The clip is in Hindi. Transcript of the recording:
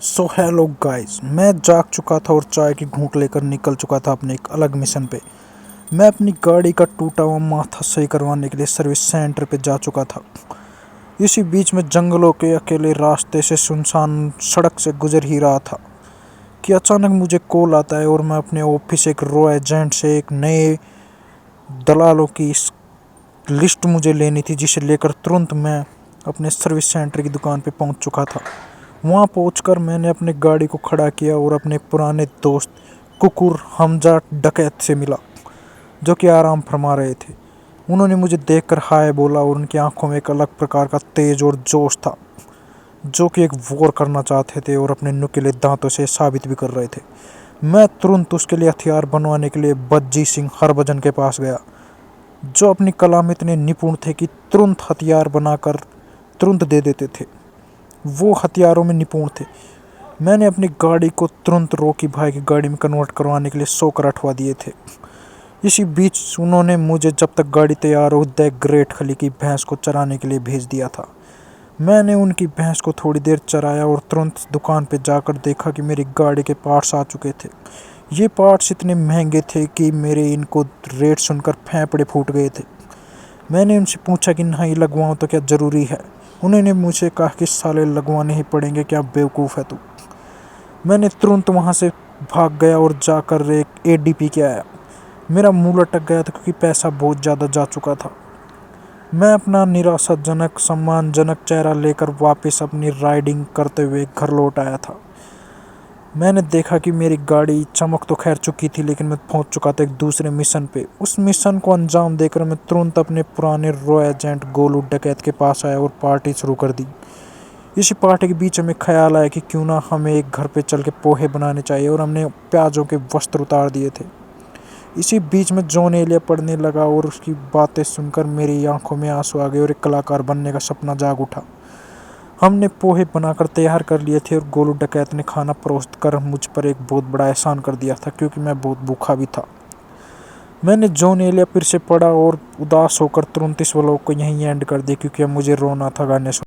सो हेलो गाइस, मैं जाग चुका था और चाय की घूंट लेकर निकल चुका था अपने एक अलग मिशन पे। मैं अपनी गाड़ी का टूटा हुआ माथा सही करवाने के लिए सर्विस सेंटर पे जा चुका था। इसी बीच में जंगलों के अकेले रास्ते से सुनसान सड़क से गुजर ही रहा था कि अचानक मुझे कॉल आता है और मैं अपने ऑफिस एक रो एजेंट से एक नए दलालों की लिस्ट मुझे लेनी थी, जिसे लेकर तुरंत मैं अपने सर्विस सेंटर की दुकान पे पहुंच चुका था। वहां पहुंचकर मैंने अपने गाड़ी को खड़ा किया और अपने पुराने दोस्त कुकुर हमजा डकैत से मिला, जो कि आराम फरमा रहे थे। उन्होंने मुझे देखकर हाय बोला और उनकी आंखों में एक अलग प्रकार का तेज और जोश था, जो कि एक वॉर करना चाहते थे और अपने नुकीले दांतों से साबित भी कर रहे थे। मैं तुरंत उसके लिए हथियार बनवाने के लिए बज्जी सिंह हरभजन के पास गया, जो अपनी कला में इतने निपुण थे कि तुरंत हथियार बनाकर तुरंत दे देते थे। वो हथियारों में निपुण थे। मैंने अपनी गाड़ी को तुरंत रॉकी भाई की गाड़ी में कन्वर्ट करवाने के लिए 100 कर अठवा दिए थे। इसी बीच उन्होंने मुझे जब तक गाड़ी तैयार हो द ग्रेट खली की भैंस को चराने के लिए भेज दिया था। मैंने उनकी भैंस को थोड़ी देर चराया और तुरंत दुकान पे जाकर देखा कि मेरी गाड़ी के पार्ट्स आ चुके थे। ये पार्ट्स इतने महंगे थे कि मेरे इनको रेट सुनकर फेफड़े फूट गए थे। मैंने उनसे पूछा कि नहीं लगवाऊं तो क्या ज़रूरी है। उन्होंने मुझे कहा कि साले लगवाने ही पड़ेंगे, क्या बेवकूफ़ है तू। मैंने तुरंत वहां से भाग गया और जाकर एक एडीपी के आया। मेरा मुंह लटक गया था क्योंकि पैसा बहुत ज़्यादा जा चुका था। मैं अपना निराशाजनक सम्मानजनक चेहरा लेकर वापस अपनी राइडिंग करते हुए घर लौट आया था। मैंने देखा कि मेरी गाड़ी चमक तो खैर चुकी थी, लेकिन मैं पहुंच चुका था एक दूसरे मिशन पे। उस मिशन को अंजाम देकर मैं तुरंत अपने पुराने रो एजेंट गोलू डकैत के पास आया और पार्टी शुरू कर दी। इसी पार्टी के बीच हमें ख्याल आया कि क्यों ना हमें एक घर पे चल के पोहे बनाने चाहिए, और हमने प्याजों के वस्त्र उतार दिए थे। इसी बीच में जॉन एलिया पढ़ने लगा और उसकी बातें सुनकर मेरी आंखों में आंसू आ गए और एक कलाकार बनने का सपना जाग उठा। हमने पोहे बनाकर तैयार कर लिए थे और गोलू डकैत ने खाना परोस कर मुझ पर एक बहुत बड़ा एहसान कर दिया था, क्योंकि मैं बहुत भूखा भी था। मैंने जॉन एलिया फिर से पढ़ा और उदास होकर तुरंत इस व्लॉग को यहीं एंड कर दिया, क्योंकि अब मुझे रोना था गाने सुन।